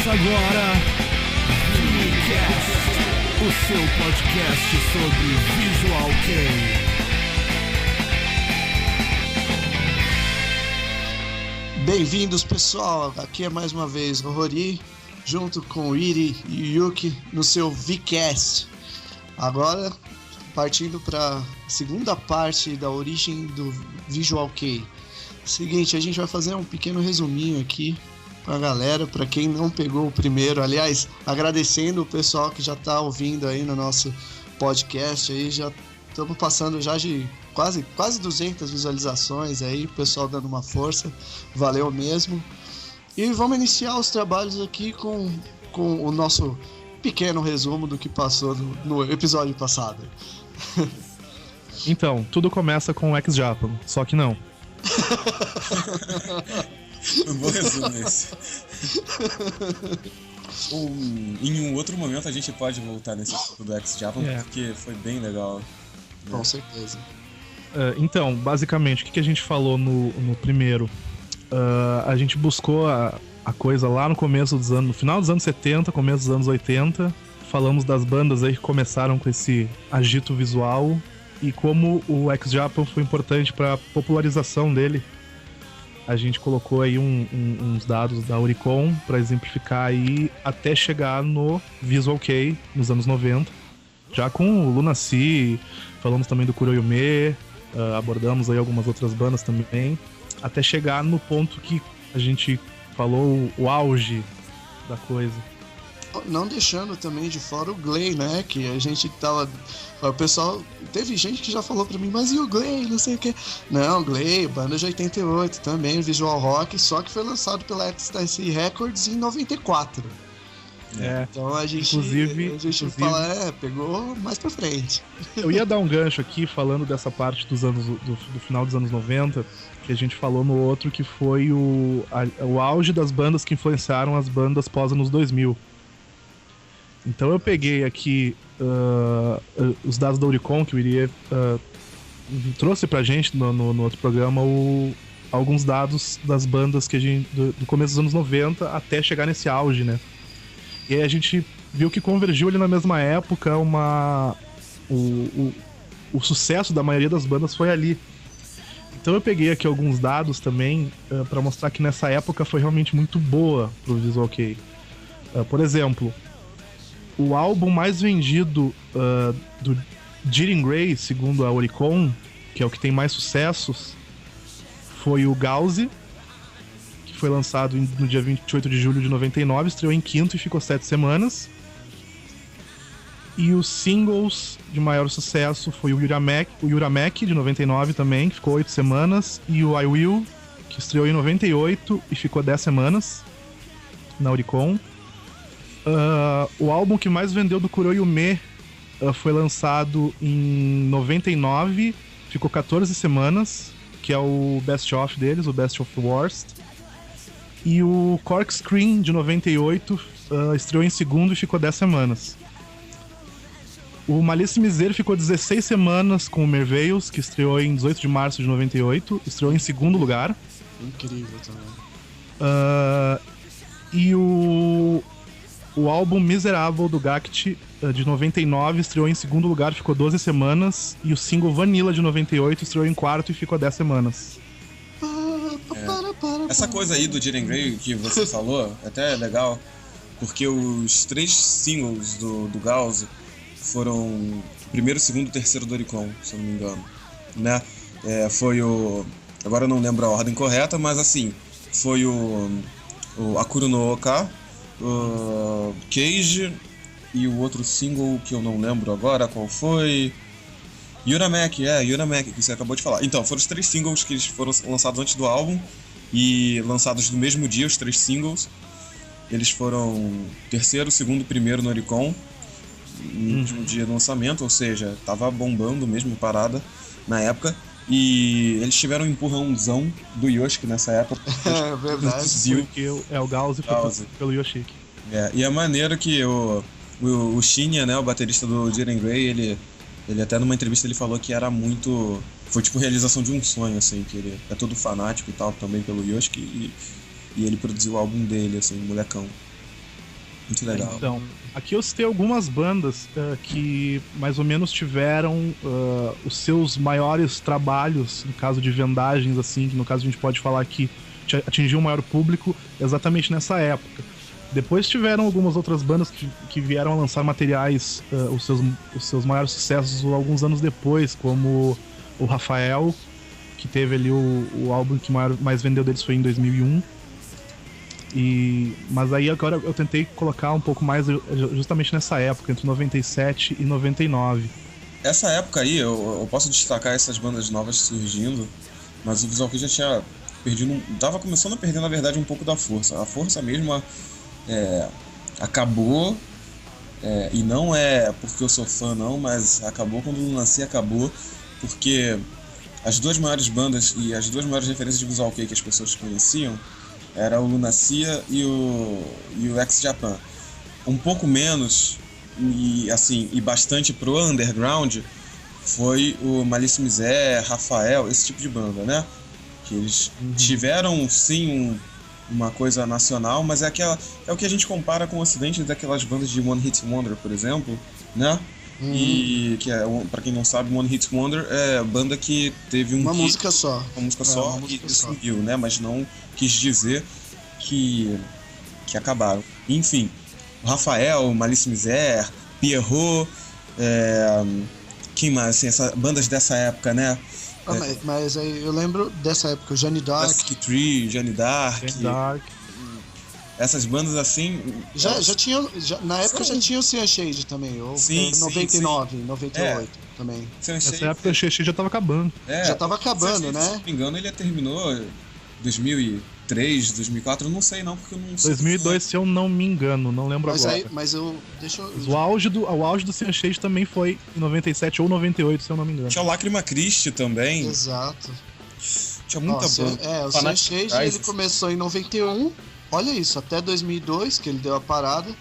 Começa agora ViniCast, o seu podcast sobre Visual Kei. Bem-vindos, pessoal. Aqui é mais uma vez o Rory, junto com o Iri e o Yuki no seu VCast. Agora, partindo para a segunda parte da origem do Visual Kei. Seguinte, a gente vai fazer um pequeno resuminho aqui pra galera, pra quem não pegou o primeiro. Aliás, agradecendo o pessoal que já tá ouvindo aí no nosso podcast aí, já estamos passando já de quase 200 visualizações aí, o pessoal dando uma força, valeu mesmo. E vamos iniciar os trabalhos aqui com o nosso pequeno resumo do que passou no episódio passado. Então, tudo começa com o X-Japan, só que não. Um bom resumo esse. Em um outro momento a gente pode voltar nesse assunto do X-Japan, porque foi bem legal. Com certeza. Então, basicamente, o que a gente falou no primeiro? A gente buscou a coisa lá no começo dos anos, no final dos anos 70, começo dos anos 80. Falamos das bandas aí que começaram com esse agito visual e como o X-Japan foi importante para a popularização dele. A gente colocou aí uns dados da Oricon para exemplificar aí até chegar no Visual Kei nos anos 90. Já com o Lunacy, falamos também do Kuroyume, abordamos aí algumas outras bandas também, até chegar no ponto que a gente falou o auge da coisa. Não deixando também de fora o Glay, né? Que a gente tava... O pessoal... Teve gente que já falou pra mim, mas e o Glay? Não sei o que. Não, Glay, banda de 88 também, visual rock, só que foi lançado pela Ecstasy Records em 94. Então a gente fala, pegou mais pra frente. Eu ia dar um gancho aqui falando dessa parte dos anos do final dos anos 90, que a gente falou no outro, que foi o auge das bandas que influenciaram as bandas pós anos 2000. Então eu peguei aqui os dados da Oricon, que o Irie trouxe pra gente no outro programa alguns dados das bandas que a gente, do começo dos anos 90 até chegar nesse auge, né? E aí a gente viu que convergiu ali na mesma época o sucesso da maioria das bandas foi ali. Então eu peguei aqui alguns dados também pra mostrar que nessa época foi realmente muito boa pro Visual Kei. Por exemplo, o álbum mais vendido do Jiren Grey, segundo a Oricon, que é o que tem mais sucessos, foi o Gauze, que foi lançado no dia 28 de julho de 99, estreou em quinto e ficou 7 semanas. E os singles de maior sucesso foi o Yuramek, de 99 também, que ficou 8 semanas, e o I Will, que estreou em 98 e ficou 10 semanas na Oricon. O álbum que mais vendeu do Kuroyume foi lançado em 99, ficou 14 semanas, que é o Best Of deles, o Best of the Worst. E o Corkscreen, de 98, estreou em segundo e ficou 10 semanas. O Malice Misery ficou 16 semanas com o Merveils, que estreou em 18 de março de 98, estreou em segundo lugar. Incrível também. E o álbum Miserable do Gact, de 99, estreou em segundo lugar, ficou 12 semanas. E o single Vanilla, de 98, estreou em quarto e ficou 10 semanas. Essa coisa aí do Jiren Grey que você falou, até é legal, porque os 3 singles do Gauze foram o primeiro, segundo e terceiro do Oricon, se eu não me engano, né? Foi o... Agora eu não lembro a ordem correta, mas assim, foi o Akuro no Oka, o Cage e o outro single que eu não lembro agora qual foi... Yuramek, que você acabou de falar. Então, foram os 3 singles que eles foram lançados antes do álbum e lançados no mesmo dia, os 3 singles. Eles foram terceiro, segundo e primeiro no Oricon no último dia do lançamento, ou seja, tava bombando mesmo parada na época. E eles tiveram um empurrãozão do Yoshiki nessa época. É verdade. Porque o Gauze foi pelo Yoshiki. E é maneiro que o Shinya, né, o baterista do Jiren Grey, ele até numa entrevista ele falou que era muito... Foi tipo realização de um sonho, assim, que ele é todo fanático e tal, também pelo Yoshiki, e ele produziu o álbum dele, assim, molecão. Muito legal. Então, aqui eu citei algumas bandas que mais ou menos tiveram os seus maiores trabalhos, no caso de vendagens, assim, que no caso a gente pode falar que atingiu um maior público exatamente nessa época. Depois tiveram algumas outras bandas que vieram a lançar materiais, os seus maiores sucessos alguns anos depois, como o Rafael, que teve ali o álbum que mais vendeu deles foi em 2001. Mas aí agora eu tentei colocar um pouco mais justamente nessa época, entre 97 e 99. Essa época aí, eu posso destacar essas bandas novas surgindo, mas o Visual Kei já tinha perdido, tava começando a perder, na verdade, um pouco da força. A força mesmo acabou, e não é porque eu sou fã não, mas acabou quando o Lunacy acabou, porque as duas maiores bandas e as duas maiores referências de Visual Kei que as pessoas conheciam era o Lunacy e o X-Japan. Um pouco menos e bastante pro underground foi o Malice Miser, Rafael, esse tipo de banda, né? Que eles tiveram sim uma coisa nacional, mas é o que a gente compara com o ocidente daquelas bandas de One Hit Wonder, por exemplo, né? E que pra quem não sabe, One Hit Wonder é banda que teve uma música só. Uma música só e sumiu, né? Mas não quis dizer que acabaram. Enfim, o Rafael, Malice Miser, Pierrot, quem mais? Assim, bandas dessa época, né? Mas aí eu lembro dessa época, Johnny Dark. Tree, Johnny Dark. Essas bandas assim. Na época já tinha o Cyan Shade também. Sim, 99, sim. 98 também. Nessa época o Shade já tava acabando. Já tava acabando, né? Se não me engano, ele terminou em 2003, 2004, eu não sei não, porque eu não sei. 2002, se eu não me engano, não lembro agora. O auge do Cyan Shade também foi em 97 ou 98, se eu não me engano. Tinha o Lacrima Christi também. Exato. Tinha muita banda. O Cyan Shade ele começou em 91. Olha isso, até 2002, que ele deu a parada.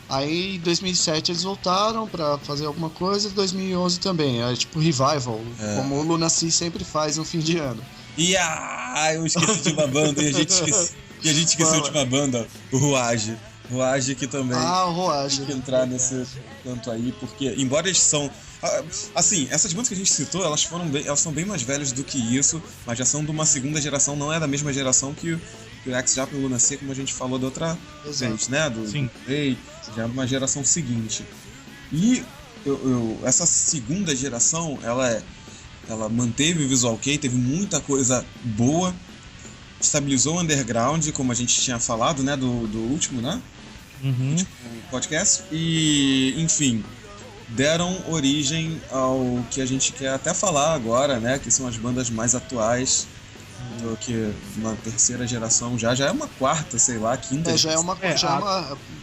Aí em 2007 eles voltaram pra fazer alguma coisa, em 2011 também. É tipo revival, como o Lunacy sempre faz no fim de ano. Eu esqueci de uma banda, e a gente esqueceu de uma banda, o Rouage. Rouage que também o Rouage tem que entrar nesse canto aí, porque embora eles são... Assim, essas bandas que a gente citou, elas são bem mais velhas do que isso, mas já são de uma segunda geração, não é da mesma geração que o X-Japan e o Lunacy, como a gente falou da outra vez, né? Sim. Já é uma geração seguinte. E essa segunda geração, ela manteve o Visual Kei, teve muita coisa boa, estabilizou o underground, como a gente tinha falado, né? Do último, né? Último podcast. E, enfim, deram origem ao que a gente quer até falar agora, né? Que são as bandas mais atuais. Que uma terceira geração já é uma quarta, sei lá, quinta.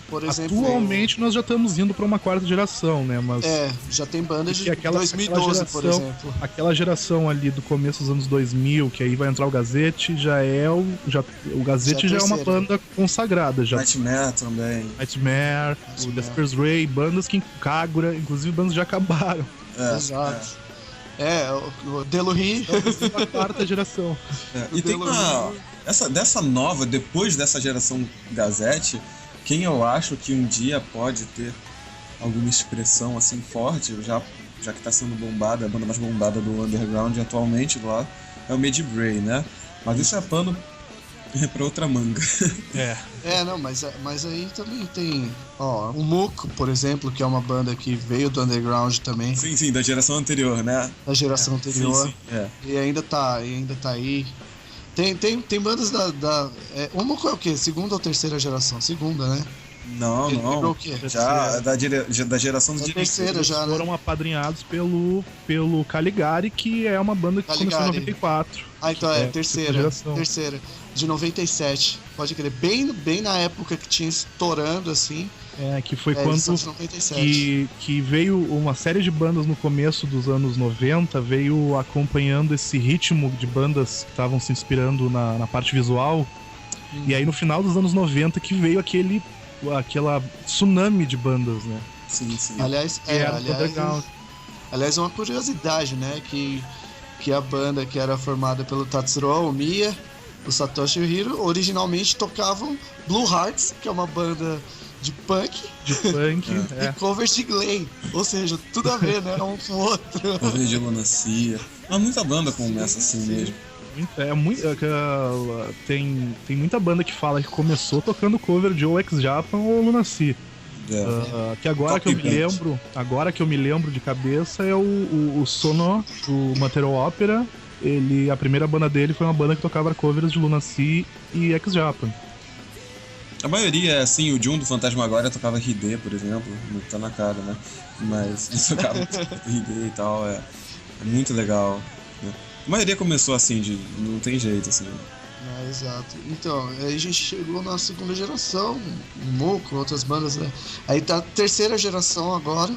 Por exemplo. Atualmente nós já estamos indo para uma quarta geração, né? Mas já tem bandas de 2012, por exemplo. Aquela geração ali do começo dos anos 2000, que aí vai entrar o Gazette, o Gazette já é uma banda consagrada. Nightmare também. Nightmare, o Desper's Ray, bandas que Kagura, inclusive bandas já acabaram. Exato. O Delury. A quarta geração. E tem dessa nova, depois dessa geração Gazette, quem eu acho que um dia pode ter alguma expressão assim forte, já que está sendo bombada, a banda mais bombada do underground atualmente lá, é o Made Bray, né? Mas isso é pano pra outra manga. Mas aí também tem o Muco, por exemplo, que é uma banda que veio do underground também. Sim, da geração anterior, né? Da geração anterior. Sim. E ainda tá aí. Tem bandas o Muco é o quê? Segunda ou terceira geração? Segunda, né? Não. O quê? Já da geração dos terceira já, né? Foram apadrinhados pelo Caligari, que é uma banda que começou em 94. Então terceira. De 97. Pode crer. Bem na época que tinha estourando, assim. Que foi quando que veio uma série de bandas no começo dos anos 90, veio acompanhando esse ritmo de bandas que estavam se inspirando na parte visual. E aí no final dos anos 90 que veio aquela tsunami de bandas, né? Sim. Aliás, uma curiosidade, né? Que a banda que era formada pelo Tatsuro Omiya, o Satoshi Hiro, originalmente tocavam Blue Hearts, que é uma banda de punk é. e covers de Glam. Ou seja, tudo a ver, né? Um com o outro. Cover de Lunacia. Mas muita banda começa assim mesmo. Tem muita banda que fala que começou tocando cover de ou Ex-Japan ou Lunacy. Que agora que eu me lembro de cabeça é o Sono do Material Opera. A primeira banda dele foi uma banda que tocava covers de Lunacy e Ex-Japan. A maioria, assim, o Jun do Fantasmagoria tocava RD, por exemplo, no Tanakada, né? Mas ele tocava RD e tal, é muito legal, né? A maioria começou assim, não tem jeito, assim. Exato. Então, aí a gente chegou na segunda geração, Mu, com outras bandas, né? Aí tá a terceira geração agora,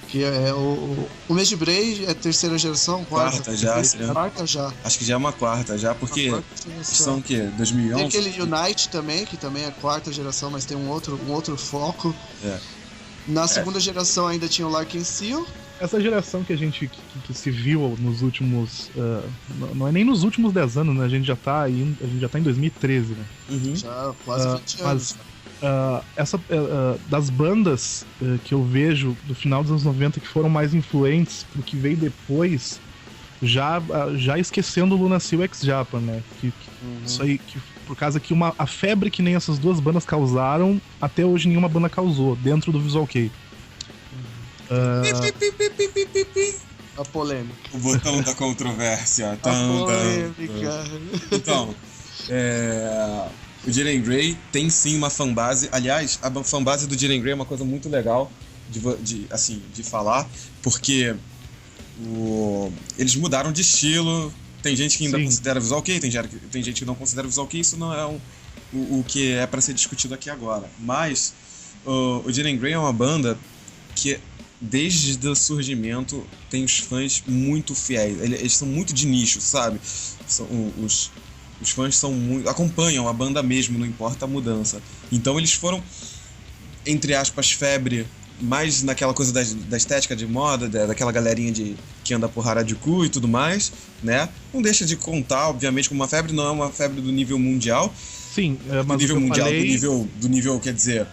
que é o Medibray é terceira geração, quarta já. Quarta já. Acho que já é uma quarta já, porque são o quê? 2011? Tem aquele Unite também, que também é quarta geração, mas tem um outro foco. Na segunda geração ainda tinha o Larkin Seal. Essa geração que a gente que se viu nos últimos... não é nem nos últimos 10 anos, né? A gente já tá em 2013, né? Uhum. Já quase 20 anos. Das bandas que eu vejo do final dos anos 90 que foram mais influentes pro que veio depois, já esquecendo o Lunacy e o Ex-Japan, né? Isso aí, por causa que a febre que nem essas duas bandas causaram, até hoje nenhuma banda causou, dentro do Visual Kei. A polêmica. O botão da controvérsia. A polêmica. Então, o Jiren Grey tem sim uma fanbase. Aliás, a fanbase do Jiren Grey é uma coisa muito legal de falar, porque eles mudaram de estilo. Tem gente que ainda considera Visual Kei, tem gente que não considera Visual Kei. Isso não é o que é para ser discutido aqui agora. Mas o Jiren Grey é uma banda que desde o surgimento tem os fãs muito fiéis. Eles são muito de nicho, sabe? Os fãs são muito, acompanham a banda mesmo, não importa a mudança. Então eles foram, entre aspas, febre mais naquela coisa da estética de moda, daquela galerinha que anda por Harajuku e tudo mais, né? Não deixa de contar, obviamente, como uma febre, não é uma febre do nível mundial. Sim, mas do nível mundial, do nível, quer dizer,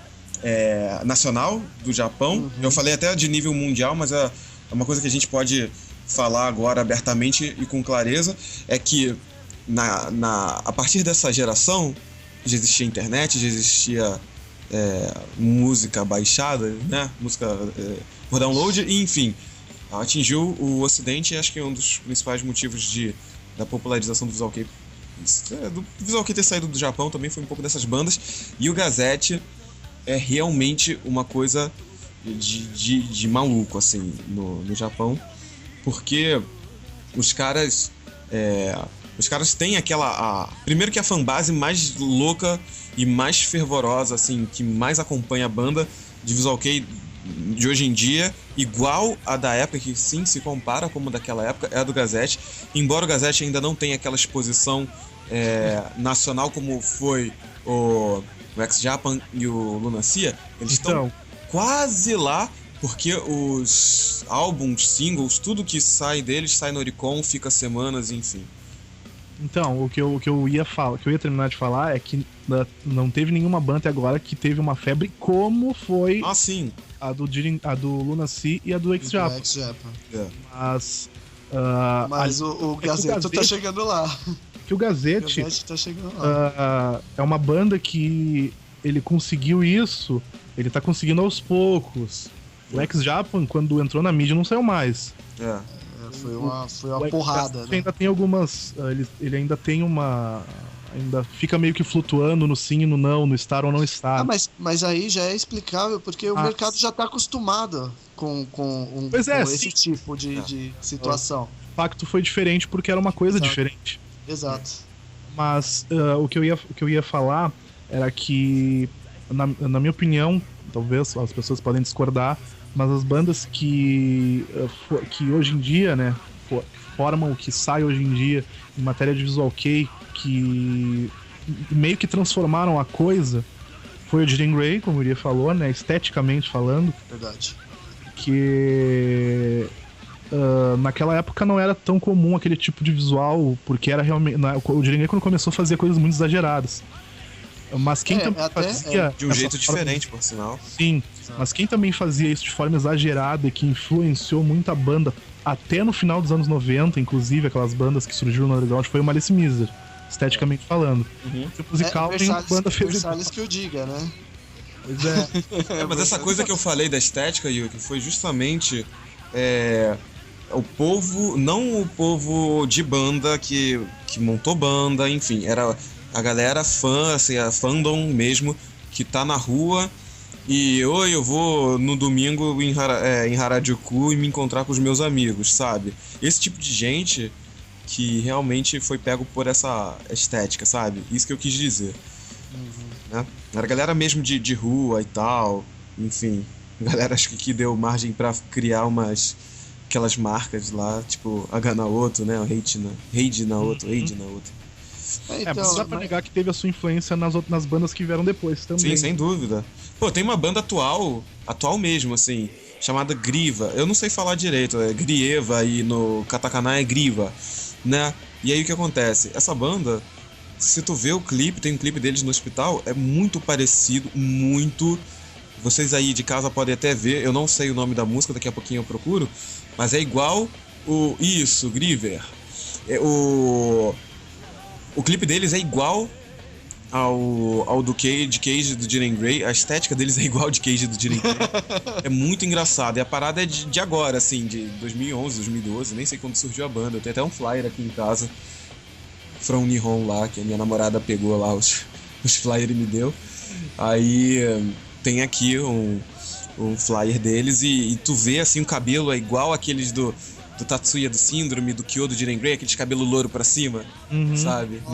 nacional do Japão. Uhum. Eu falei até de nível mundial, mas é uma coisa que a gente pode falar agora abertamente e com clareza, é que a partir dessa geração já existia internet, já existia música baixada, né? Música por download, e enfim, atingiu o Ocidente, e acho que é um dos principais motivos da popularização do Visual Kei. Do Visual Kei ter saído do Japão também foi um pouco dessas bandas, e o Gazette é realmente uma coisa de maluco, assim, no Japão, porque os caras têm primeiro que a fanbase mais louca e mais fervorosa, assim, que mais acompanha a banda de Visual Kei de hoje em dia, igual a da época, que sim, se compara como daquela época, é a do Gazette, embora o Gazette ainda não tenha aquela exposição nacional como foi o Ex-Japan e o Lunacia. Eles estão quase lá, porque os álbuns, singles, tudo que sai deles sai no Oricon, fica semanas, enfim. Então, o que eu ia terminar de falar é que não teve nenhuma banda até agora que teve uma febre como foi a do Lunacy e a do Ex-Japan. Mas o Gazette tá chegando lá. Que o Gazette tá chegando lá. É uma banda que ele conseguiu isso, ele tá conseguindo aos poucos. O Ex-Japan, quando entrou na mídia, não saiu mais. Foi uma porrada, né? Ainda tem algumas. Ele ainda tem uma. Ainda fica meio que flutuando no sim e no não, no estar ou não estar. Mas aí já é explicável, porque o mercado já tá acostumado com esse tipo de situação. O pacto foi diferente porque era uma coisa diferente. Exato. Mas o que eu ia falar era que, na minha opinião, talvez as pessoas podem discordar, mas as bandas que hoje em dia, né, formam o que sai hoje em dia em matéria de Visual Kei, que meio que transformaram a coisa, foi o Jiren Grey, como o Uri falou, né, esteticamente falando. Verdade. Que naquela época não era tão comum aquele tipo de visual, porque era realmente... O Jiren Grey, quando começou, fazia coisas muito exageradas. Mas quem também fazia... De um jeito diferente, por sinal. Sim, mas quem também fazia isso de forma exagerada e que influenciou muito a banda, até no final dos anos 90, inclusive, aquelas bandas que surgiram no underground, foi o Malice Miser, esteticamente falando. O musical tem uma banda fez... Versalhes que eu diga, né? Pois é. Mas essa coisa que eu falei da estética, Yuki, foi justamente o povo, não o povo de banda que montou banda, enfim, era a galera fã, assim, a fandom mesmo, que tá na rua e eu vou no domingo em Harajuku e me encontrar com os meus amigos, sabe? Esse tipo de gente que realmente foi pego por essa estética, sabe? Isso que eu quis dizer. Né? Era a galera mesmo de rua e tal, enfim, galera acho que deu margem pra criar aquelas marcas lá, tipo H Naoto, né, o Heiji Naoto. Mas dá pra negar que teve a sua influência nas bandas que vieram depois também. Sim, sem dúvida. Pô, tem uma banda atual mesmo, assim, chamada Griva, eu não sei falar direito, é Grieva e no katakana é Griva, né, e aí o que acontece? Essa banda, se tu vê o clipe, tem um clipe deles no hospital, é muito parecido, muito. Vocês aí de casa podem até ver, eu não sei o nome da música, daqui a pouquinho eu procuro, mas é igual Isso, Griever. O clipe deles é igual ao do Cage do Jiren Grey, a estética deles é igual de Cage do Jiren Grey. É muito engraçado, e a parada é de agora, assim, de 2011, 2012, nem sei quando surgiu a banda, eu tenho até um flyer aqui em casa. From Nihon lá, que a minha namorada pegou lá os flyers e me deu. Aí tem aqui um flyer deles e tu vê assim o cabelo é igual aqueles do Tatsuya do Síndrome, do Kyo do Jiren Grey, aqueles cabelo louro pra cima, sabe? Nossa.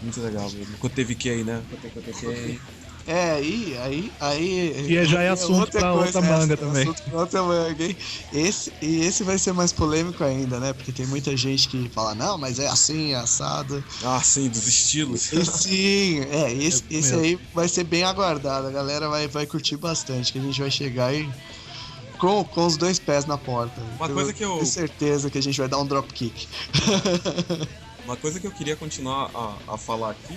Muito legal mesmo. Kotevike, né? Kotevike. E já é assunto pra outra manga também. Assunto pra outra manga, hein? Esse vai ser mais polêmico ainda, né? Porque tem muita gente que fala, não, mas é assim, é assado. Ah, sim, dos estilos. Sim, esse aí vai ser bem aguardado. A galera vai curtir bastante, que a gente vai chegar e com os dois pés na porta. Coisa que eu tenho certeza que a gente vai dar um dropkick. Uma coisa que eu queria continuar a falar aqui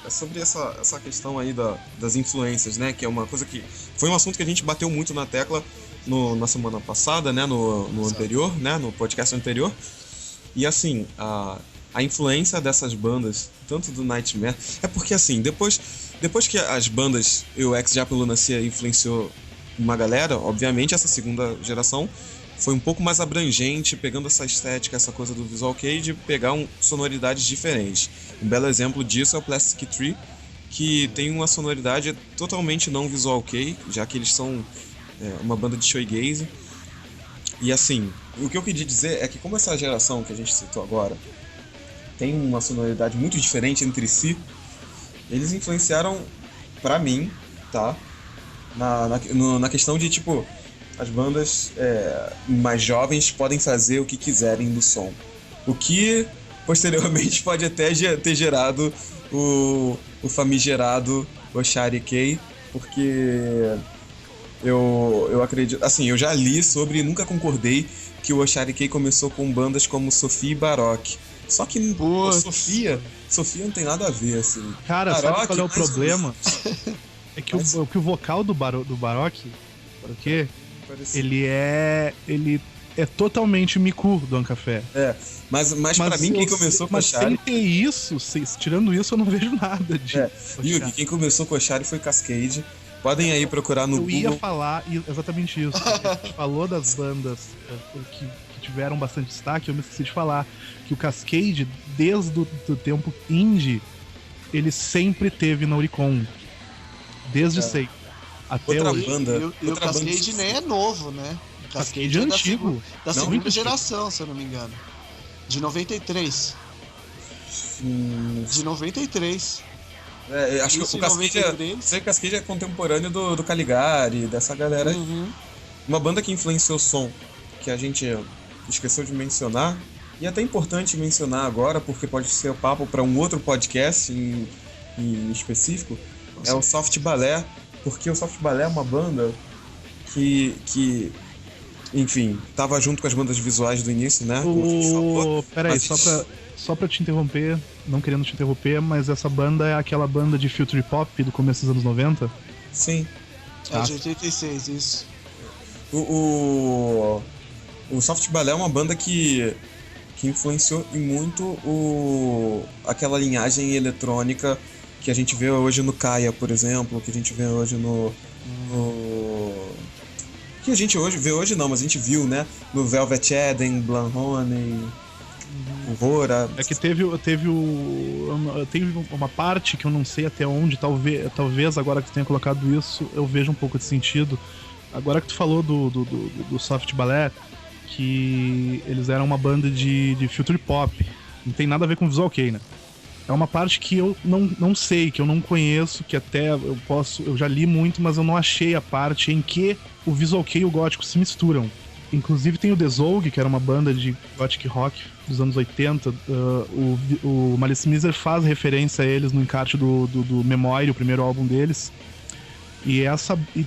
é sobre essa questão aí das influências, né? Que é uma coisa que foi um assunto que a gente bateu muito na tecla na semana passada, né? No anterior, né? No podcast anterior. E assim, a influência dessas bandas, tanto do Nightmare... É porque assim, depois que as bandas e o Ex-Japan Lunacia influenciou uma galera, obviamente essa segunda geração foi um pouco mais abrangente, pegando essa estética, essa coisa do Visual Kei, de pegar sonoridades diferentes. Um belo exemplo disso é o Plastic Tree, que tem uma sonoridade totalmente não Visual Kei, já que eles são uma banda de shoegaze. E assim, o que eu queria dizer é que como essa geração que a gente citou agora tem uma sonoridade muito diferente entre si, eles influenciaram, pra mim, tá? Na questão de, tipo, as bandas mais jovens podem fazer o que quiserem do som. O que, posteriormente, pode até ter gerado o famigerado Oshari Kei, porque eu acredito... Assim, eu já li sobre e nunca concordei que o Oshari Kei começou com bandas como Sofia e Baroque. Só que Sofia não tem nada a ver, assim. Cara, sabe qual é o problema? É que o vocal do Baroque, porque ele é totalmente Miku do Ancafé. Mas pra mim quem começou com o Oshari... Mas sem ter isso, tirando isso eu não vejo nada de... Yuki, quem começou com o Oshari foi Cascade. Podem aí procurar no Google. Eu ia falar exatamente isso. A gente falou das bandas que tiveram bastante destaque, eu me esqueci de falar que o Cascade, desde o tempo indie, ele sempre teve na Oricon. Desde sempre. Até outra hoje. Banda. E o Cascade nem é novo, né? O Cascade é antigo. Da segunda geração, se eu não me engano. De 93. De 93. Acho que o Cascade é contemporâneo do Caligari, dessa galera. Uma banda que influenciou o som, que a gente esqueceu de mencionar, e é até importante mencionar agora, porque pode ser o papo para um outro podcast em específico, é o Soft Ballet, porque o Soft Ballet é uma banda que enfim, tava junto com as bandas visuais do início, né? Peraí, só pra te interromper, não querendo te interromper, mas essa banda é aquela banda de future pop do começo dos anos 90? Sim. É de 86, isso. O Soft Ballet é uma banda que influenciou em muito aquela linhagem eletrônica que a gente vê hoje no Kaya, por exemplo, que a gente vê hoje no que a gente vê hoje não, mas a gente viu, né? No Velvet Eden, Blumhoney, Rora. É que teve uma parte que eu não sei até onde, talvez agora que tu tenha colocado isso, eu vejo um pouco de sentido. Agora que tu falou do Soft Ballet, que eles eram uma banda de future pop, não tem nada a ver com Visual Kei, né? É uma parte que eu não sei, que eu não conheço, que até eu já li muito, mas eu não achei a parte em que o Visual Kei e o gótico se misturam. Inclusive tem o The Zog, que era uma banda de gothic rock dos anos 80. O Malice Miser faz referência a eles no encarte do Memory, o primeiro álbum deles. E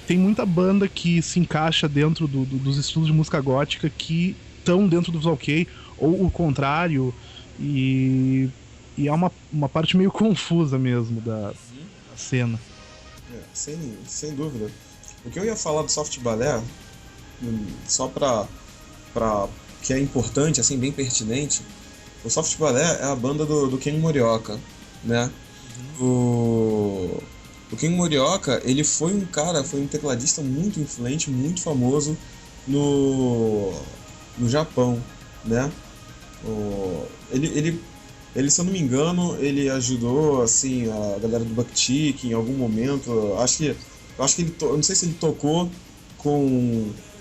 tem muita banda que se encaixa dentro dos estilos de música gótica que estão dentro do Visual Kei, ou o contrário. E é uma parte meio confusa mesmo da cena. Sem dúvida. O que eu ia falar do Soft Ballet, só pra que é importante, assim, bem pertinente, o Soft Ballet é a banda do Ken Morioka, né? O Ken Morioka, ele foi um tecladista muito influente, muito famoso no Japão, né? Ele, se eu não me engano, ele ajudou, assim, a galera do Bucktick em algum momento. Eu acho que ele, eu não sei se ele tocou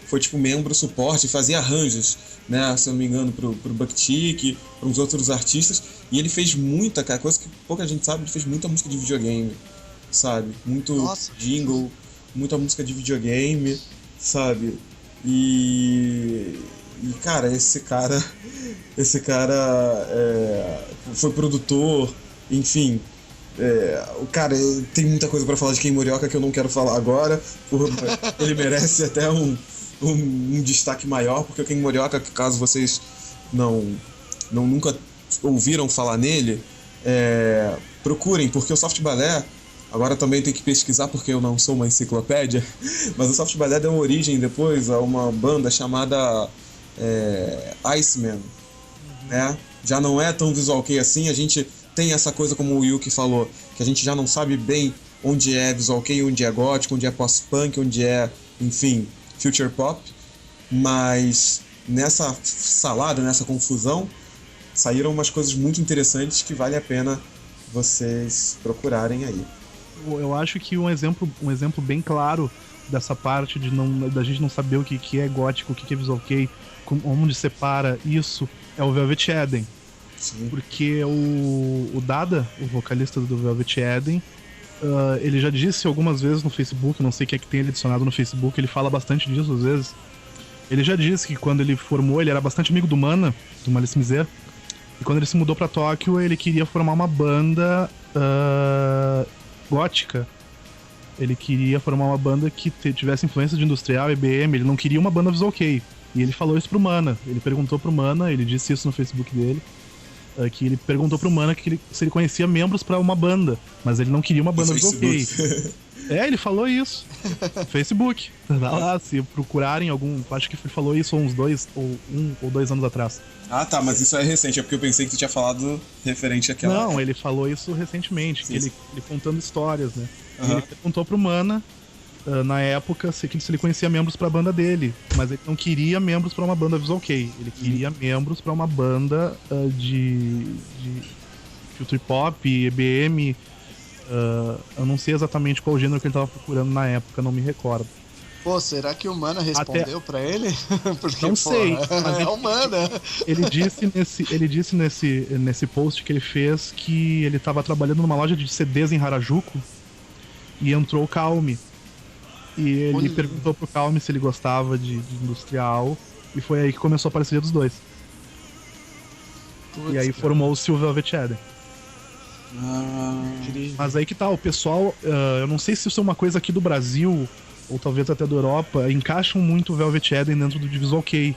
foi tipo membro suporte, fazia arranjos, né, se eu não me engano, pro Bucktick, para uns outros artistas. E ele fez muita, cara, coisa que pouca gente sabe, ele fez muita música de videogame, sabe? Muito jingle, muita música de videogame, sabe? E cara, esse cara foi produtor, enfim. O cara tem muita coisa pra falar de Ken Morioka que eu não quero falar agora. Ele merece até um destaque maior, porque o Ken Morioka, caso vocês nunca ouviram falar nele, procurem, porque o Soft Ballet, agora também tem que pesquisar porque eu não sou uma enciclopédia, mas o Soft Ballet deu origem depois a uma banda chamada Iceman, né? Já não é tão Visual Kei assim, a gente tem essa coisa, como o Yuki falou, que a gente já não sabe bem onde é Visual Kei, onde é gótico, onde é post-punk, onde é, enfim, future pop, mas nessa salada, nessa confusão, saíram umas coisas muito interessantes que vale a pena vocês procurarem aí. Eu acho que um exemplo bem claro dessa parte da gente não saber o que é gótico, o que é Visual Kei, onde separa isso, é o Velvet Eden. Sim. Porque o Dada, o vocalista do Velvet Eden, ele já disse algumas vezes no Facebook, não sei quem é que tem ele adicionado no Facebook, ele fala bastante disso às vezes. Ele já disse que quando ele formou, ele era bastante amigo do Mana, do Malice Miser, e quando ele se mudou pra Tóquio, ele queria formar uma banda gótica. Ele queria formar uma banda que tivesse influência de industrial, EBM, ele não queria uma banda Visual Kei. E ele falou isso pro Mana, ele perguntou pro Mana, ele disse isso no Facebook dele, que ele perguntou pro Mana se ele conhecia membros pra uma banda, mas ele não queria uma banda Visual Kei. Ele falou isso. Facebook. Tá lá, se procurarem acho que ele falou isso uns 2 ou 2 anos atrás. Ah, tá, mas isso é recente, é porque eu pensei que tu tinha falado referente àquela... Não, ele falou isso recentemente, sim, que ele contando histórias, né? Uhum. E ele perguntou pro Mana, na época, se ele conhecia membros pra banda dele, mas ele não queria membros pra uma banda Visual Kei, ele queria membros pra uma banda de future pop, EBM, eu não sei exatamente qual gênero que ele tava procurando na época, não me recordo. Pô, será que o Mana respondeu pra ele? Porque, não sei, mas o Mana. Ele disse nesse post que ele fez que ele tava trabalhando numa loja de CDs em Harajuku e entrou o Calme. E ele perguntou pro Calme se ele gostava de industrial, e foi aí que começou a parceria dos dois. E aí formou-se o Velvet Eden. Mas aí que tá, o pessoal, eu não sei se isso é uma coisa aqui do Brasil, ou talvez até da Europa, encaixam muito o Velvet Eden dentro do Visual Kei.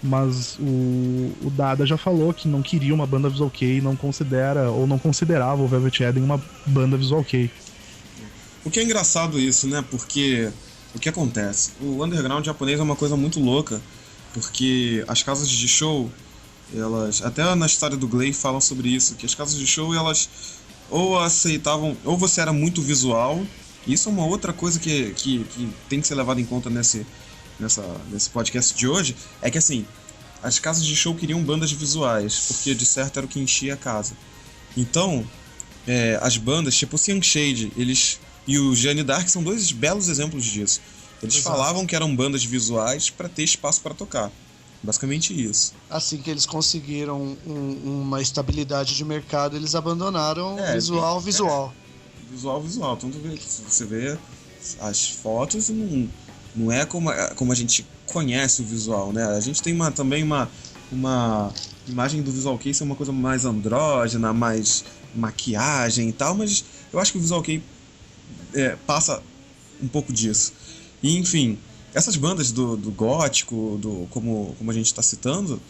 mas o Dada já falou que não queria uma banda visual kei, não considerava o Velvet Eden uma banda visual kei. O que é engraçado isso, né? Porque o que acontece? O underground japonês é uma coisa muito louca, porque as casas de show, elas, até na história do Glay falam sobre isso, que as casas de show, elas ou aceitavam, ou você era muito visual. Isso é uma outra coisa que tem que ser levado em conta nesse podcast de hoje, é que assim, as casas de show queriam bandas visuais, porque de certo era o que enchia a casa. Então, as bandas, tipo o Cyan Shade, e o Jeanne d'Arc são dois belos exemplos disso. Eles falavam que eram bandas visuais para ter espaço para tocar. Basicamente isso. Assim que eles conseguiram uma estabilidade de mercado, eles abandonaram visual. Visual. Então você vê as fotos e não é como a gente conhece o visual, né? A gente tem também uma imagem do visual kei ser uma coisa mais andrógena, mais maquiagem e tal, mas eu acho que o visual kei passa um pouco disso. E enfim, essas bandas do gótico, como a gente está citando,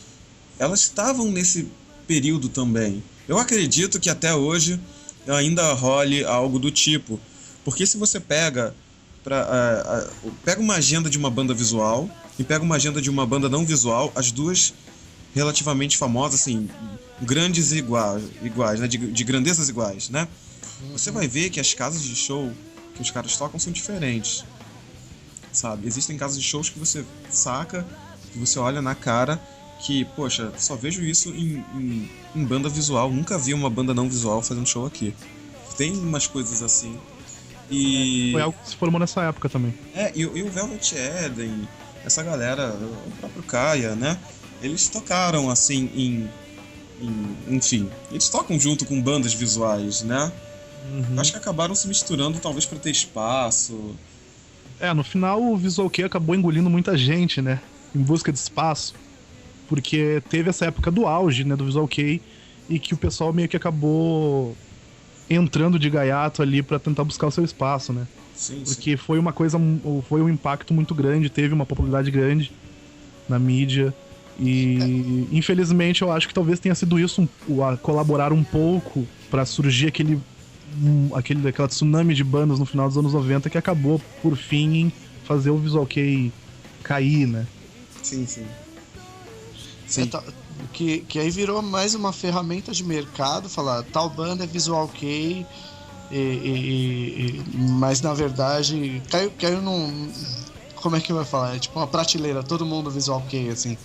elas estavam nesse período também. Eu acredito que até hoje ainda role algo do tipo, porque se você pega uma agenda de uma banda visual e pega uma agenda de uma banda não visual, as duas relativamente famosas, assim, grandes e iguais, né? de grandezas iguais, né? Você vai ver que as casas de show que os caras tocam são diferentes, sabe? Existem casas de shows que você saca, que você olha na cara, que, poxa, só vejo isso em banda visual, nunca vi uma banda não visual fazendo show aqui. Tem umas coisas assim. E foi algo que se formou nessa época também. E o Velvet Eden, essa galera, o próprio Kaya, né? Eles tocaram assim enfim, eles tocam junto com bandas visuais, né? Acho que acabaram se misturando, talvez para ter espaço. No final o visual kei acabou engolindo muita gente, né? Em busca de espaço. Porque teve essa época do auge, né, do visual kei, e que o pessoal meio que acabou entrando de gaiato ali pra tentar buscar o seu espaço, né? Sim, porque foi um impacto muito grande, teve uma popularidade grande na mídia. E infelizmente eu acho que talvez tenha sido isso a colaborar um pouco pra surgir aquela tsunami de bandas no final dos anos 90 que acabou por fim em fazer o visual kei cair, né? Sim. Que aí virou mais uma ferramenta de mercado, falar tal banda é visual kei, mas na verdade caiu num... Como é que vai falar? É tipo uma prateleira, todo mundo visual kei, assim.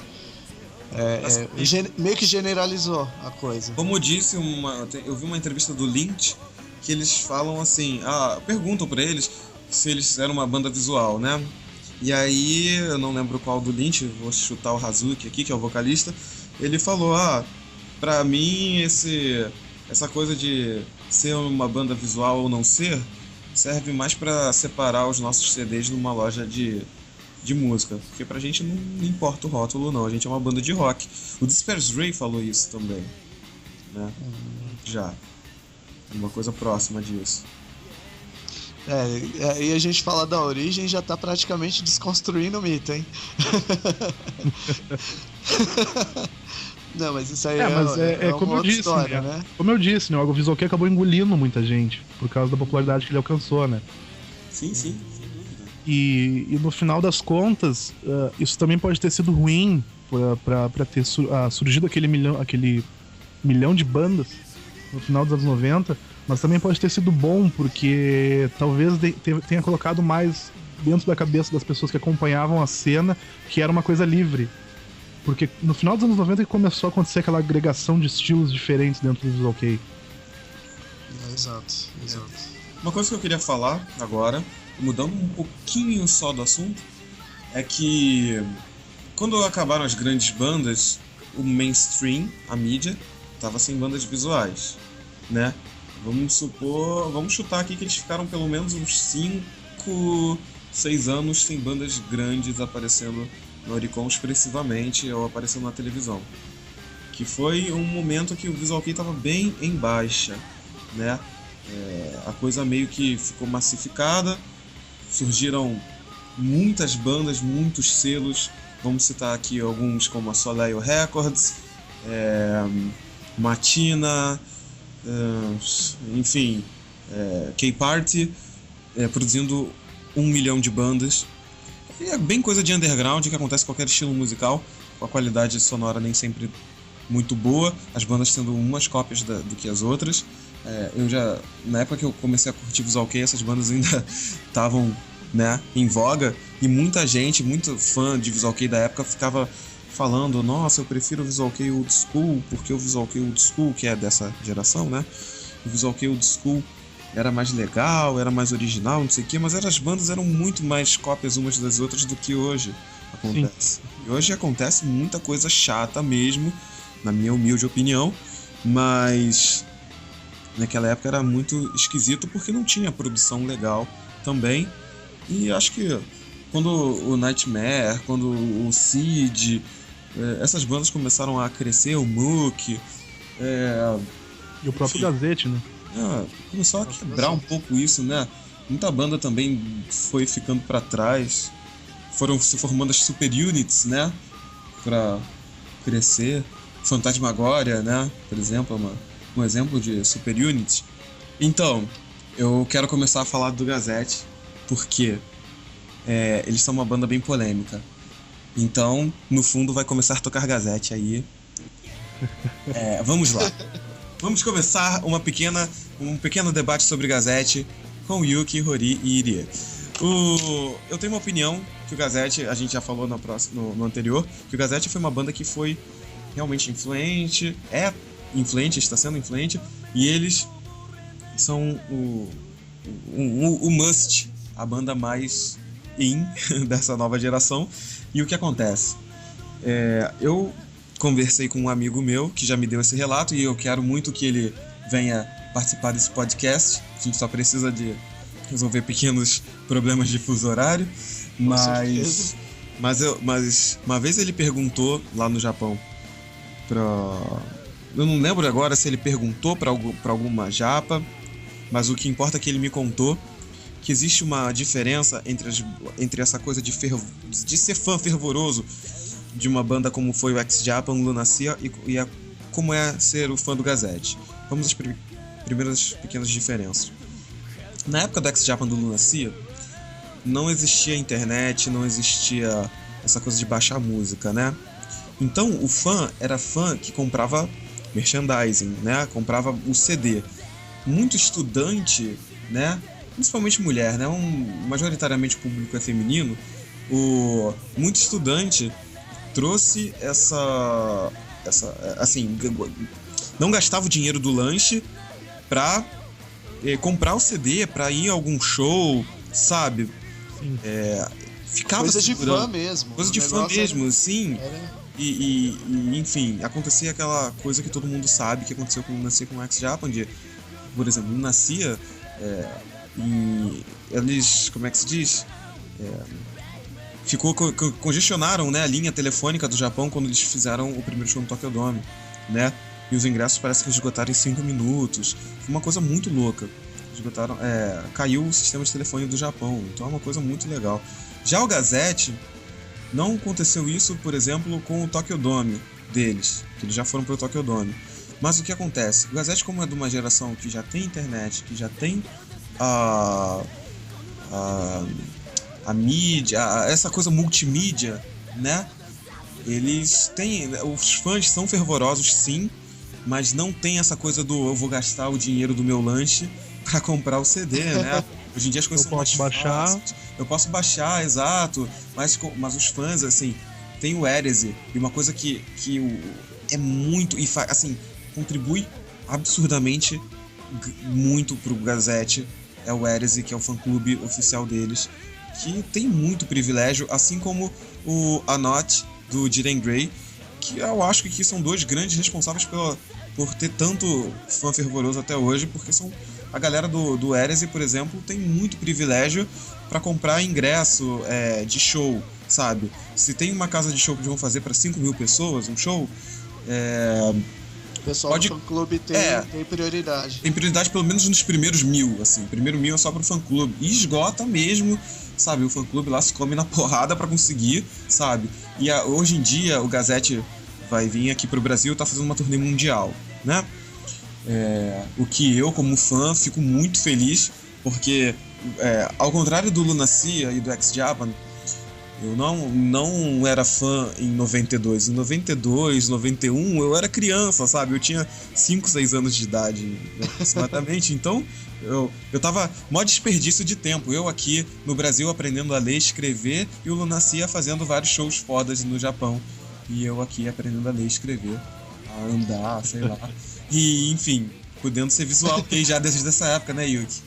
Meio que generalizou a coisa. Como eu disse, eu vi uma entrevista do Lynch que eles falam assim, perguntam pra eles se eles eram uma banda visual, né? E aí, eu não lembro qual do Lynch, vou chutar o Hazuki aqui, que é o vocalista. Ele falou, pra mim essa coisa de ser uma banda visual ou não ser serve mais pra separar os nossos CDs numa loja de música, porque pra gente não importa o rótulo, não, a gente é uma banda de rock. O Disperse Ray falou isso também, né? Já uma coisa próxima disso. E a gente fala da origem, já tá praticamente desconstruindo o mito, hein? Não, mas isso aí é como uma eu disse, história, né? Como eu disse, né? O visual kei acabou engolindo muita gente por causa da popularidade que ele alcançou, né? Sim. E no final das contas, isso também pode ter sido ruim pra ter surgido aquele milhão de bandas no final dos anos 90, mas também pode ter sido bom, porque talvez tenha colocado mais dentro da cabeça das pessoas que acompanhavam a cena que era uma coisa livre. Porque no final dos anos 90 que começou a acontecer aquela agregação de estilos diferentes dentro do visual kei. Exato. Uma coisa que eu queria falar agora, mudando um pouquinho só do assunto, é que quando acabaram as grandes bandas, o mainstream, a mídia, tava sem bandas visuais, né? Vamos chutar aqui que eles ficaram pelo menos uns 5, 6 anos sem bandas grandes aparecendo no Oricon expressivamente ou aparecendo na televisão. Que foi um momento que o visual kei estava bem em baixa, né? A coisa meio que ficou massificada, surgiram muitas bandas, muitos selos Vamos citar aqui alguns como a Soleil Records, Matina, enfim, K-Party, produzindo 1 milhão de bandas. E é bem coisa de underground que acontece em qualquer estilo musical, com a qualidade sonora nem sempre muito boa, as bandas sendo umas cópias do que as outras. Na época que eu comecei a curtir Visual Kei, essas bandas ainda estavam, né, em voga, e muita gente, muito fã de Visual Kei da época ficava falando: nossa, eu prefiro o Visual Kei Old School, porque o Visual Kei Old School, que é dessa geração, né, o Visual Kei Old School era mais legal, era mais original, não sei o que, mas as bandas eram muito mais cópias umas das outras do que hoje acontece. Sim. E hoje acontece muita coisa chata mesmo, na minha humilde opinião, mas naquela época era muito esquisito porque não tinha produção legal também. E acho que quando o Nightmare, quando o Seed, essas bandas começaram a crescer, o Mook, e o próprio Gazette, né? Começou a quebrar um pouco isso, né? Muita banda também foi ficando pra trás. Foram se formando as super units, né? Pra crescer. Phantasmagoria, né? Por exemplo, um exemplo de super unit. Então, eu quero começar a falar do Gazette, porque eles são uma banda bem polêmica. Então, no fundo, vai começar a tocar Gazette aí. Vamos lá. Vamos começar um pequeno debate sobre Gazette com Yuki, Hori e Irie. Eu tenho uma opinião que o Gazette, a gente já falou no anterior, que o Gazette foi uma banda que foi realmente influente, está sendo influente, e eles são o must, a banda mais in dessa nova geração. E o que acontece? Eu conversei com um amigo meu que já me deu esse relato e eu quero muito que ele venha participar desse podcast. A gente só precisa de resolver pequenos problemas de fuso horário. Mas uma vez ele perguntou lá no Japão eu não lembro agora se ele perguntou pra alguma japa, mas o que importa é que ele me contou que existe uma diferença entre essa coisa de ser fã fervoroso de uma banda como foi o X-Japan, Lunacia, e como é ser o fã do Gazette. Vamos às primeiras pequenas diferenças. Na época do X-Japan, do Lunacia, não existia internet, não existia essa coisa de baixar música, né? Então o fã era fã que comprava merchandising, né? Comprava o CD. Muito estudante, né? Principalmente mulher, né? Majoritariamente o público é feminino. Muito estudante trouxe assim, não gastava o dinheiro do lanche pra comprar o CD, pra ir a algum show, sabe? Ficava coisa de fã mesmo. Coisa de fã mesmo, sim. E enfim, acontecia aquela coisa que todo mundo sabe que aconteceu com o Lunacia, com o X-Japan, por exemplo, o Lunacia, e eles, como é que se diz? Congestionaram, né, a linha telefônica do Japão quando eles fizeram o primeiro show no Tokyo Dome, né? E os ingressos parece que esgotaram em 5 minutos. Foi uma coisa muito louca. Esgotaram, caiu o sistema de telefone do Japão, então é uma coisa muito legal. Já o Gazette, não aconteceu isso, por exemplo, com o Tokyo Dome deles, que eles já foram pro Tokyo Dome. Mas o que acontece? O Gazette, como é de uma geração que já tem internet, que já tem a mídia, essa coisa multimídia, né? Os fãs são fervorosos, sim, mas não tem essa coisa do eu vou gastar o dinheiro do meu lanche pra comprar o CD, né? Hoje em dia as coisas são mais fáceis. Eu posso baixar, exato, mas os fãs, assim, tem o Heresy, e uma coisa que é muito, e assim, contribui absurdamente muito pro Gazette, é o Heresy, que é o fã-clube oficial deles, que tem muito privilégio, assim como o Anot, do Jiren Grey, que eu acho que são dois grandes responsáveis por ter tanto fã fervoroso até hoje, porque a galera do Heresy, por exemplo, tem muito privilégio para comprar ingresso de show, sabe? Se tem uma casa de show que vão fazer para 5 mil pessoas, um show, pessoal do fã-clube tem prioridade. Tem prioridade pelo menos nos primeiros 1000, assim. O primeiro 1000 é só pro fã-clube. E esgota mesmo, sabe? O fã-clube lá se come na porrada pra conseguir, sabe? E hoje em dia o Gazette vai vir aqui pro Brasil e tá fazendo uma turnê mundial, né? O que eu, como fã, fico muito feliz, porque ao contrário do Lunacia e do X-Japan, eu não era fã em 92. Em 92, 91, eu era criança, sabe? Eu tinha 5, 6 anos de idade, aproximadamente. Então, eu tava mó desperdício de tempo. Eu aqui no Brasil aprendendo a ler e escrever, e o Lunacia fazendo vários shows fodas no Japão. E eu aqui aprendendo a ler e escrever, a andar, sei lá. E, enfim, podendo ser visual, porque já desde essa época, né, Yuki?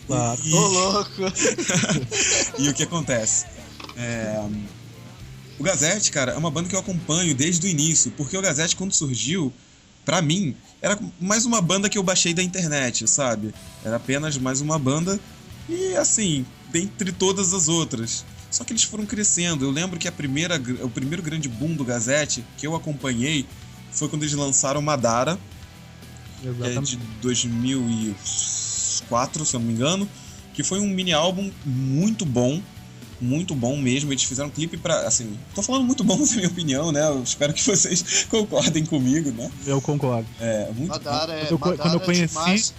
Claro. Ô, louco! E o que acontece? O Gazette, cara, é uma banda que eu acompanho desde o início, porque o Gazette, quando surgiu, pra mim, era mais uma banda que eu baixei da internet, sabe? Era apenas mais uma banda e, assim, dentre todas as outras. Só que eles foram crescendo. Eu lembro que o primeiro grande boom do Gazette que eu acompanhei foi quando eles lançaram Madara, de 2004, se eu não me engano, que foi um mini álbum muito bom mesmo. Eles fizeram um clipe pra, assim, tô falando muito bom na minha opinião, né? Eu espero que vocês concordem comigo, né? Eu concordo. Muito Madara bom. Quando eu conheci...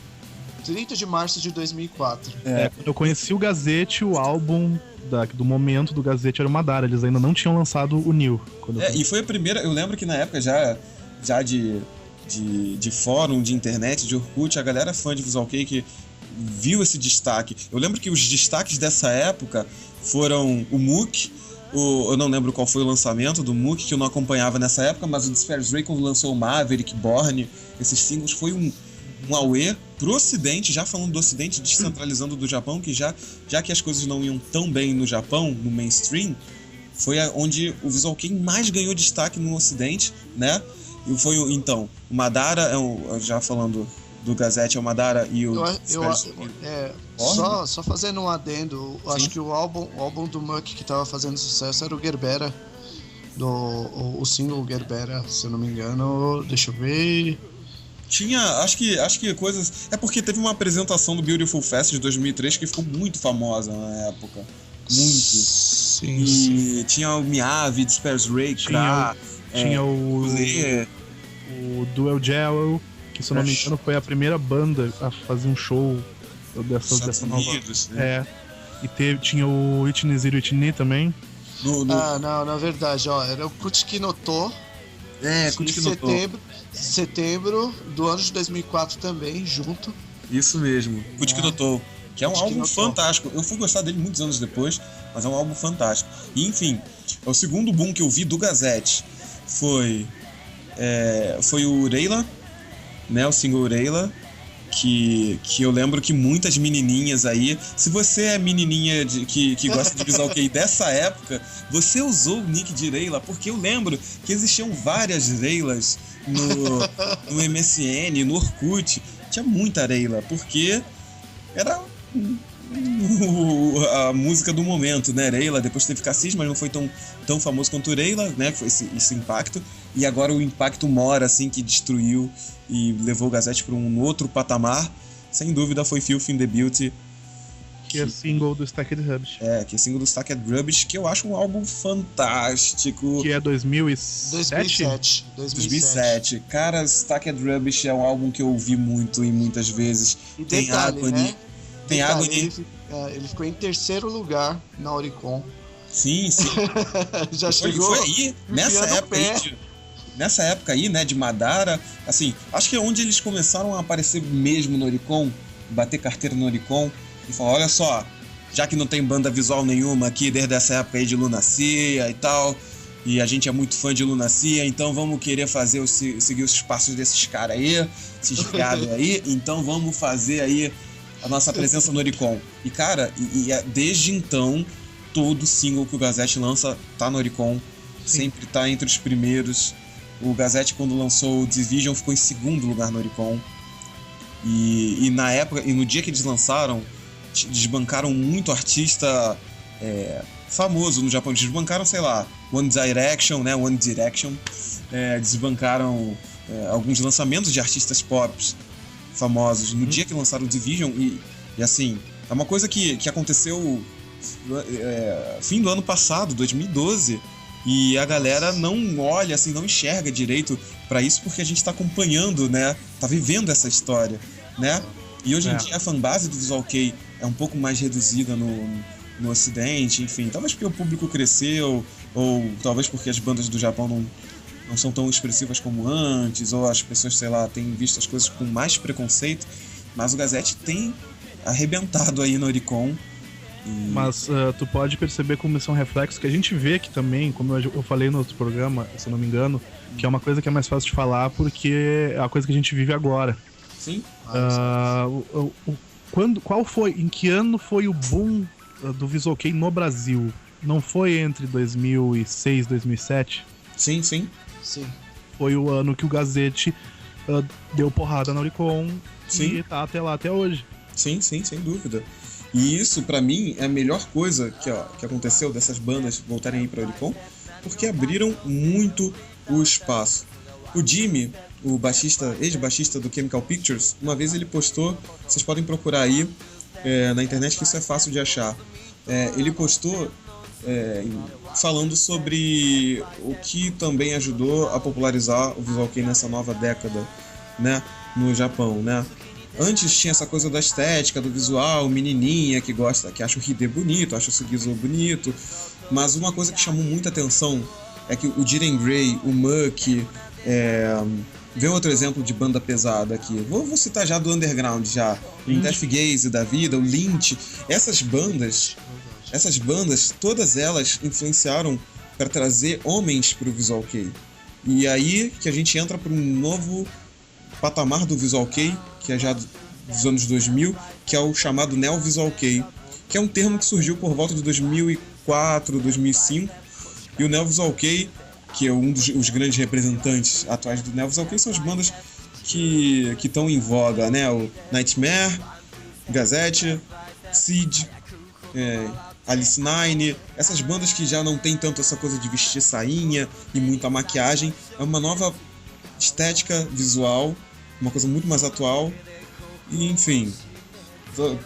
30 de março de 2004. Quando eu conheci o Gazette, o álbum do momento do Gazette era o Madara. Eles ainda não tinham lançado o New. E foi a primeira... Eu lembro que na época já de fórum, de internet, de Orkut, a galera fã de Visual Kei que viu esse destaque. Eu lembro que os destaques dessa época foram o Mook, eu não lembro qual foi o lançamento do Mook, que eu não acompanhava nessa época, mas o Disperse Ray, quando lançou o Maverick, Born, esses singles, foi um auê pro Ocidente, já falando do Ocidente, descentralizando do Japão, que já que as coisas não iam tão bem no Japão, no mainstream, foi onde o Visual Kei mais ganhou destaque no Ocidente, né? E foi, então, o Madara, já falando do Gazette, é o Madara e o... Só fazendo um adendo, acho que o álbum do Muck que tava fazendo sucesso era o Gerbera, o single Gerbera, se eu não me engano, deixa eu ver... Tinha, acho que coisas... É porque teve uma apresentação do Beautiful Fest de 2003 que ficou muito famosa na época. Muito. Sim. Tinha o Miyavi, Disperse Ray, tinha o Duel Jewel, que se eu não me engano foi a primeira banda a fazer um show dessa nova... né? E tinha o Ichini Zero Ichini também. Não, na verdade, era o Kutsuki no To. Kutsuki no To. Setembro do ano de 2004 também, junto. Isso mesmo, Kutsuki no To, que é um álbum fantástico. Eu fui gostar dele muitos anos depois, mas é um álbum fantástico. E, enfim, o segundo boom que eu vi do Gazette foi o Ureila, né, o single Ureila, que eu lembro que muitas menininhas aí, se você é menininha que gosta de Visual Kei dessa época, você usou o nick de Ureila, porque eu lembro que existiam várias Ureilas no MSN, no Orkut, tinha muita Ureila, porque era a música do momento, né? Ureila, depois teve Cassis, mas não foi tão famoso quanto Ureila, né? Foi esse impacto. E agora o impacto Mora, assim, que destruiu e levou o Gazette para um outro patamar. Sem dúvida foi Filth in the Beauty. Que é single do Stacked Rubbish. Que é single do Stacked Rubbish, que eu acho um álbum fantástico. Que é 2007? 2007. Cara, Stacked Rubbish é um álbum que eu ouvi muito e muitas vezes. E tem Agony, né? Tem Agony. Ele ficou em terceiro lugar na Oricon. Sim. Já chegou. Foi aí, nessa época aí, né, de Madara, assim, acho que é onde eles começaram a aparecer mesmo no Oricon, bater carteira no Oricon, e falar, olha só, já que não tem banda visual nenhuma aqui desde essa época aí de Lunacia e tal, e a gente é muito fã de Lunacia, então vamos querer seguir os passos desses caras aí, esses gados aí, então vamos fazer aí a nossa presença no Oricon. E cara, desde então, todo single que o Gazette lança tá no Oricon, sempre tá entre os primeiros. O Gazette, quando lançou o Division, ficou em segundo lugar no Oricon. E na época, e no dia que eles lançaram, desbancaram muito artista famoso no Japão. Desbancaram, sei lá, One Direction, né? Desbancaram alguns lançamentos de artistas pop famosos no dia que lançaram o Division, e assim, é uma coisa que aconteceu fim do ano passado, 2012, e a galera não olha, assim, não enxerga direito pra isso, porque a gente tá acompanhando, né, tá vivendo essa história, né, e hoje em dia a fanbase do Visual Kei é um pouco mais reduzida no ocidente, enfim, talvez porque o público cresceu, ou talvez porque as bandas do Japão não são tão expressivas como antes, ou as pessoas, sei lá, têm visto as coisas com mais preconceito, mas o Gazette tem arrebentado aí no Oricon. Mas tu pode perceber como isso é um reflexo que a gente vê aqui também, como eu falei no outro programa, se eu não me engano, que é uma coisa que é mais fácil de falar porque é a coisa que a gente vive agora. Sim. Em que ano foi o boom do Visual Kei no Brasil? Não foi entre 2006 e 2007? Sim. Foi o ano que o Gazette deu porrada na Oricon. Sim. E tá até lá, até hoje. Sim, sem dúvida. E isso, pra mim, é a melhor coisa que aconteceu dessas bandas voltarem aí pra Oricon, porque abriram muito o espaço. O Jimmy, o baixista, ex-baixista do Chemical Pictures, uma vez ele postou, vocês podem procurar aí na internet que isso é fácil de achar. Ele postou falando sobre o que também ajudou a popularizar o Visual Kei nessa nova década, né, no Japão, né? Antes tinha essa coisa da estética, do visual, menininha que gosta, que acha o Hide bonito, acha o Sugizo bonito, mas uma coisa que chamou muita atenção é que o Jiren Grey, o Muck, vê outro exemplo de banda pesada aqui, vou citar já do underground já, o Death Gaze da vida, o Lynch, essas bandas, todas elas influenciaram para trazer homens para o Visual Kei. E aí que a gente entra para um novo patamar do Visual Kei, que é já dos anos 2000, que é o chamado Neo Visual Kei, que é um termo que surgiu por volta de 2004, 2005, e o Neo Visual Kei, que é um dos grandes representantes atuais do Neo Visual Kei, são as bandas que estão em voga, né? O Nightmare, Gazette, Seed, Alice Nine, essas bandas que já não tem tanto essa coisa de vestir sainha e muita maquiagem, é uma nova estética visual, uma coisa muito mais atual, e enfim,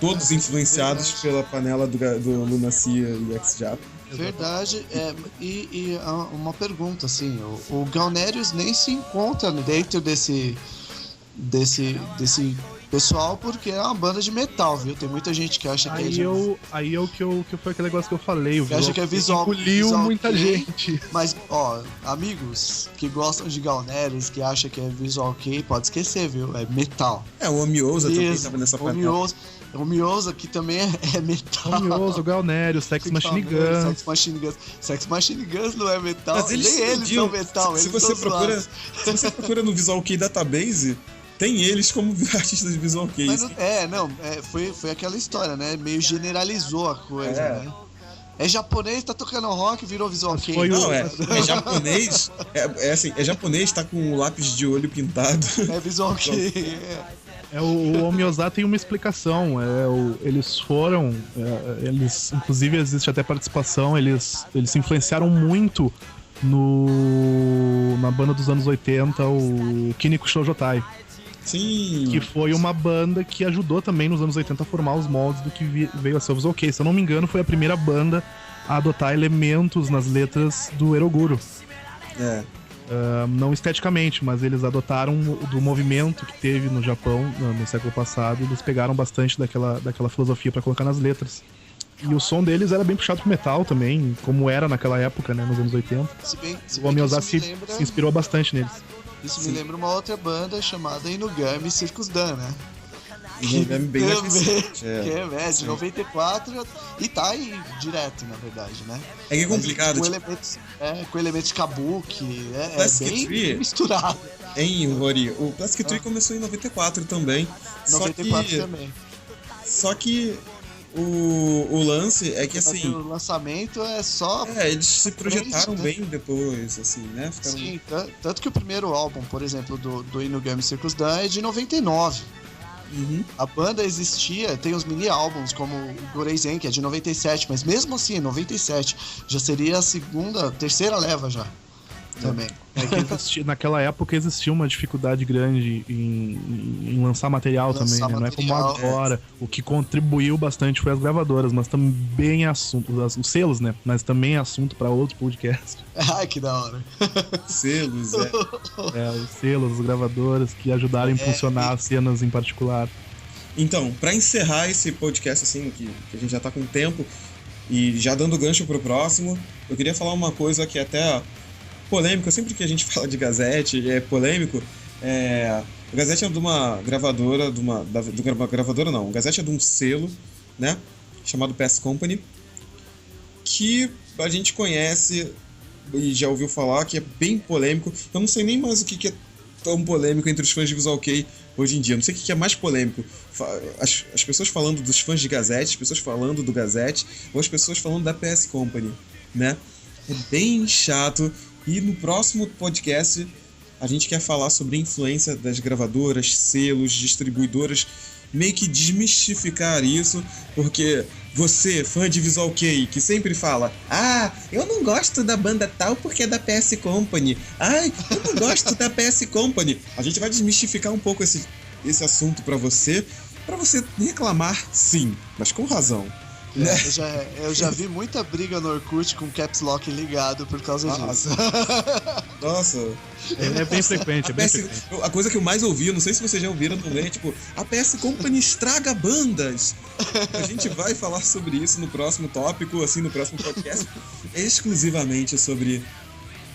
todos influenciados pela panela do Lunacia e X-Jap. Verdade, e uma pergunta, assim, o Galnerius nem se encontra dentro desse pessoal, porque é uma banda de metal, viu? Tem muita gente que acha que Aí é o que foi aquele negócio que eu falei, que acha que é visual, engoliu muita gente. Mas, ó, amigos que gostam de Galnerius, que acham que é Visual Kei, pode esquecer, viu? É metal. O Omiosa também tava nessa panela. O Miosa, que também é metal. O Miosa, o Galnerius, Sex Machine Guns. Sex Machine Guns não é metal. Mas nem eles são metal. Se você procura no Visual Kei Database, tem eles como artistas de Visual Kei. Foi aquela história, né? Meio generalizou a coisa, né? É japonês, tá tocando rock, virou Visual Kei. Não, é japonês. É japonês, tá com um lápis de olho pintado. É Visual Kei. O Omiosa tem uma explicação. Eles foram. Inclusive, existe até participação. Eles se influenciaram muito na banda dos anos 80, o Kiniko Shoujotai. Sim. Que foi uma banda que ajudou também nos anos 80 a formar os moldes do que veio a ser o Visual Kei. Se eu não me engano, foi a primeira banda a adotar elementos nas letras do Eroguro. Não esteticamente, mas eles adotaram do movimento que teve no Japão no século passado. Eles pegaram bastante daquela filosofia para colocar nas letras. E o som deles era bem puxado pro metal também, como era naquela época, né, nos anos 80. O Omiosa se inspirou bastante neles. Isso me lembra uma outra banda chamada Inugami Circus Dan, né? Inugami bem mais recente. Que é de 94 e tá aí direto, na verdade, né? É que é complicado. Com elementos kabuki, bem misturado. Rory? O Plastic Tree começou em 94 também. 94 também. Só que o lance é que assim. O lançamento é só. Eles se projetaram bem depois, assim, né? Sim, tanto que o primeiro álbum, por exemplo, do Inugami Circus Dan é de 99. A banda existia, tem os mini álbuns como o Goreizen, que é de 97, mas mesmo assim, 97 já seria a terceira leva já. também. Naquela época existia uma dificuldade grande em lançar material também, né? Não é como agora. O que contribuiu bastante foi as gravadoras, mas também os selos, né? Mas também é assunto para outro podcast. Ai, que da hora. Selos, os selos, as gravadoras que ajudaram a impulsionar as cenas em particular. Então, para encerrar esse podcast, assim, que a gente já tá com tempo, e já dando gancho pro próximo, eu queria falar uma coisa que é até polêmica. Sempre que a gente fala de Gazette, é polêmico. O Gazette é de uma gravadora, o Gazette é de um selo, né, chamado PS Company, que a gente conhece e já ouviu falar que é bem polêmico. Eu não sei nem mais o que é tão polêmico entre os fãs de Visual Kei hoje em dia. Eu não sei o que é mais polêmico. As pessoas falando dos fãs de Gazette, as pessoas falando do Gazette, ou as pessoas falando da PS Company, né? É bem chato. E no próximo podcast a gente quer falar sobre a influência das gravadoras, selos, distribuidoras, meio que desmistificar isso, porque você, fã de Visual Kei, que sempre fala: ah, eu não gosto da banda tal porque é da PS Company, ai, eu não gosto da PS Company. A gente vai desmistificar um pouco esse assunto pra você reclamar, sim, mas com razão. Eu já vi muita briga no Orkut com Caps Lock ligado por causa disso. Nossa. É bem frequente, A coisa que eu mais ouvi, não sei se vocês já ouviram também, tipo, a PS Company estraga bandas. A gente vai falar sobre isso no próximo tópico, assim, no próximo podcast, exclusivamente sobre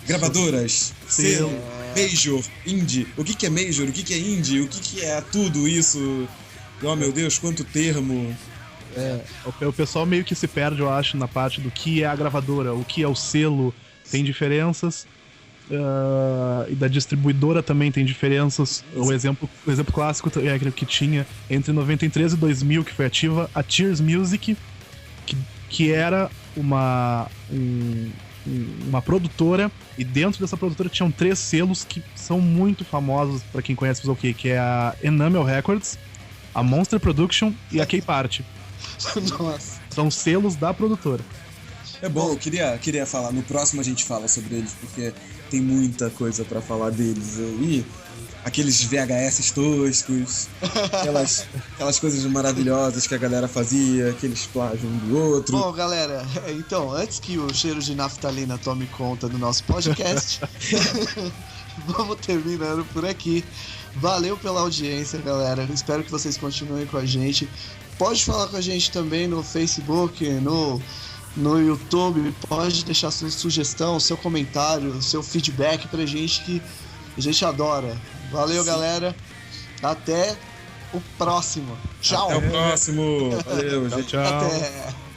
gravadoras, selo, major, indie. O que é major, o que é indie, o que é tudo isso. Oh, meu Deus, quanto termo. O pessoal meio que se perde, eu acho, na parte do que é a gravadora, o que é o selo, tem diferenças, e da distribuidora também tem diferenças. O exemplo clássico que tinha entre 93 e 2000, que foi ativa, a Tears Music, que era uma produtora, e dentro dessa produtora tinham 3 selos que são muito famosos para quem conhece o que é a Enamel Records, a Monster Production e a K-Party. Nossa. São selos da produtora. É bom, eu queria falar. No próximo a gente fala sobre eles, porque tem muita coisa pra falar deles. E aqueles VHS toscos, aquelas coisas maravilhosas que a galera fazia, aqueles plágios um do outro. Bom, galera, então, antes que o cheiro de naftalina tome conta do nosso podcast, vamos terminando por aqui. Valeu pela audiência, galera. Espero que vocês continuem com a gente. Pode falar com a gente também no Facebook, no YouTube. Pode deixar sua sugestão, seu comentário, seu feedback pra gente, que a gente adora. Valeu, galera. Até o próximo. Tchau. Até o próximo. Valeu, gente. Tchau. Até.